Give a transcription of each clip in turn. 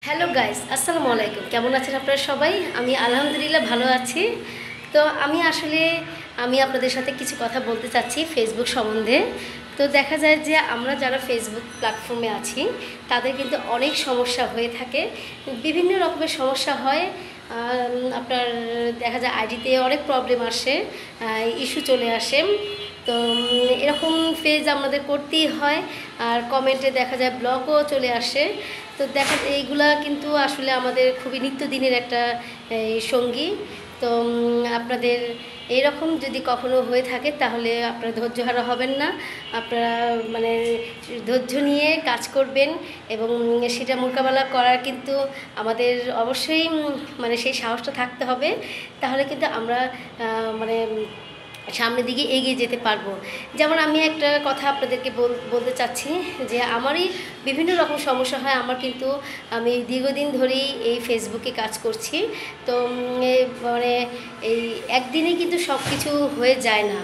Hello guys, আসসালামু আলাইকুম। কেমন আছেন আপনারা সবাই? আমি আলহামদুলিল্লাহ ভালো আছি। তো আমি আপনাদের সাথে কিছু কথা বলতে চাচ্ছি ফেসবুক সম্বন্ধে। তো দেখা যায় যে আমরা যারা ফেসবুক প্ল্যাটফর্মে আছি তাদের কিন্তু অনেক সমস্যা হয়ে থাকে, বিভিন্ন রকমের সমস্যা হয়। আপনার দেখা যায় আইডিতে অনেক প্রবলেম আসে, ইস্যু চলে আসে। তো এরকম ফেজ আমাদের করতেই হয়, আর কমেন্টে দেখা যায় ব্লগও চলে আসে। তো দেখা যায় এইগুলা কিন্তু আসলে আমাদের খুবই নিত্যদিনের একটা সঙ্গী। তো আপনাদের এইরকম যদি কখনো হয়ে থাকে তাহলে আপনারা ধৈর্যহারা হবেন না। আপনারা মানে ধৈর্য নিয়ে কাজ করবেন এবং সেটা মোকাবেলা করার কিন্তু আমাদের অবশ্যই মানে সেই সাহসটা থাকতে হবে। তাহলে কিন্তু আমরা মানে সামনের দিকে এগিয়ে যেতে পারবো। যেমন আমি একটা কথা আপনাদেরকে বলতে চাচ্ছি যে আমারই বিভিন্ন রকম সমস্যা হয়। আমি দীর্ঘদিন ধরেই এই ফেসবুকে কাজ করছি। তো মানে এই একদিনে কিন্তু সব কিছু হয়ে যায় না।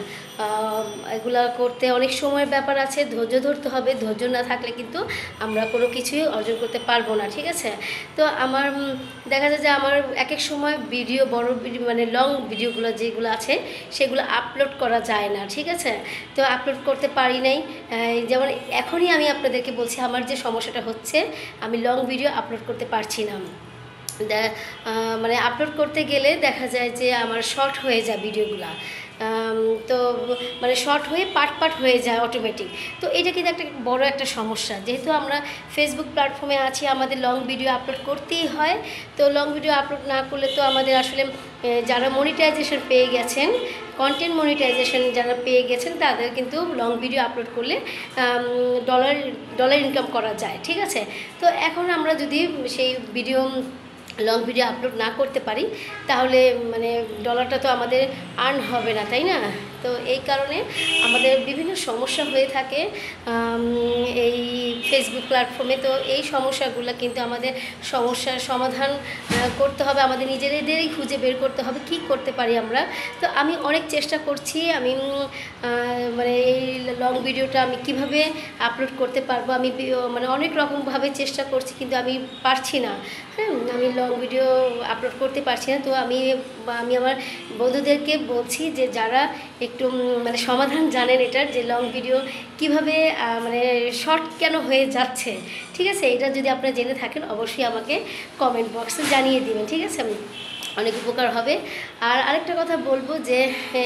এগুলা করতে অনেক সময়ের ব্যাপার আছে, ধৈর্য ধরতে হবে। ধৈর্য না থাকলে কিন্তু আমরা কোনো কিছুই অর্জন করতে পারবো না, ঠিক আছে? তো আমার দেখা যায় যে আমার এক এক সময় ভিডিও, বড় ভিডিও মানে লং ভিডিওগুলো যেগুলো আছে সেগুলো আপলোড করা যায় না, ঠিক আছে? তো আপলোড করতে পারি নাই। যেমন এখনই আমি আপনাদেরকে বলছি আমার যে সমস্যাটা হচ্ছে, আমি লং ভিডিও আপলোড করতে পারছি না। মানে আপলোড করতে গেলে দেখা যায় যে আমার শর্ট হয়ে যায় ভিডিওগুলো। তো মানে শর্ট হয়ে পার্ট হয়ে যায় অটোমেটিক। তো এটা কিন্তু একটা বড় একটা সমস্যা। যেহেতু আমরা ফেসবুক প্ল্যাটফর্মে আছি, আমাদের লং ভিডিও আপলোড করতেই হয়। তো লং ভিডিও আপলোড না করলে তো আমাদের আসলে যারা মনিটাইজেশন পেয়ে গেছেন, কন্টেন্ট মনিটাইজেশন যারা পেয়ে গেছেন তাদের কিন্তু লং ভিডিও আপলোড করলে ডলার ইনকাম করা যায়, ঠিক আছে? তো এখন আমরা যদি সেই লং ভিডিও আপলোড না করতে পারি তাহলে মানে ডলারটা তো আমাদের আর্ন হবে না, তাই না? তো এই কারণে আমাদের বিভিন্ন সমস্যা হয়ে থাকে এই ফেসবুক প্ল্যাটফর্মে। তো এই সমস্যাগুলো কিন্তু আমাদের সমস্যার সমাধান করতে হবে, আমাদের নিজেদেরই খুঁজে বের করতে হবে কি করতে পারি আমরা। তো আমি অনেক চেষ্টা করছি, আমি মানে এই লং ভিডিওটা আমি কিভাবে আপলোড করতে পারবো, আমি মানে অনেক রকমভাবে চেষ্টা করছি কিন্তু আমি পারছি না। হ্যাঁ, আমি লং ভিডিও আপলোড করতে পারছি না। তো আমি আমার বন্ধুদেরকে বলছি যে যারা একটু মানে সমাধান জানেন এটার, যে লং ভিডিও কিভাবে মানে শর্ট কেন হয়ে যাচ্ছে, ঠিক আছে? এটা যদি আপনারা জেনে থাকেন অবশ্যই আমাকে কমেন্ট বক্সে জানিয়ে দিবেন, ঠিক আছে? অনেক উপকার হবে। আর আরেকটা কথা বলবো যে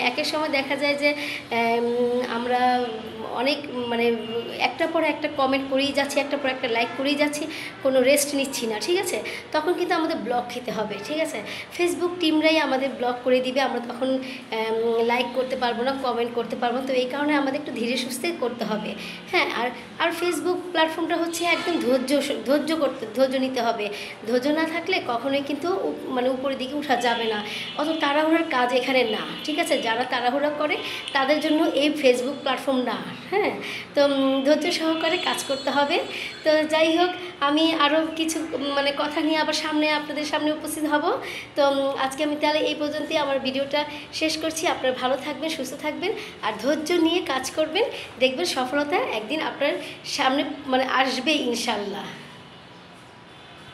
একের সময় দেখা যায় যে আমরা অনেক মানে একটার পর একটা কমেন্ট করেই যাচ্ছি, একটার পর একটা লাইক করেই যাচ্ছি, কোনো রেস্ট নিচ্ছি না, ঠিক আছে? তখন কিন্তু আমাদের ব্লক খেতে হবে, ঠিক আছে? ফেসবুক টিমরাই আমাদের ব্লক করে দিবে, আমরা তখন লাইক করতে পারবো না, কমেন্ট করতে পারবো না। তো এই কারণে আমাদের একটু ধীরে সুস্থে করতে হবে। হ্যাঁ, আর ফেসবুক প্ল্যাটফর্মটা হচ্ছে একদম ধৈর্য নিতে হবে। ধৈর্য না থাকলে কখনোই কিন্তু মানে উপরের দিকে উঠা যাবে না। অত তাড়াহুড়ার কাজ এখানে না, ঠিক আছে? যারা তাড়াহুড়া করে তাদের জন্য এই ফেসবুক প্ল্যাটফর্ম না। হ্যাঁ, তো ধৈর্য সহকারে কাজ করতে হবে। তো যাই হোক, আমি আরও কিছু মানে কথা নিয়ে আবার আপনাদের সামনে উপস্থিত হব। তো আজকে আমি তাহলে এই পর্যন্তই আমার ভিডিওটা শেষ করছি। আপনারা ভালো থাকবেন, সুস্থ থাকবেন, আর ধৈর্য নিয়ে কাজ করবেন। দেখবেন সফলতা একদিন আপনার সামনে মানে আসবে ইনশাল্লাহ।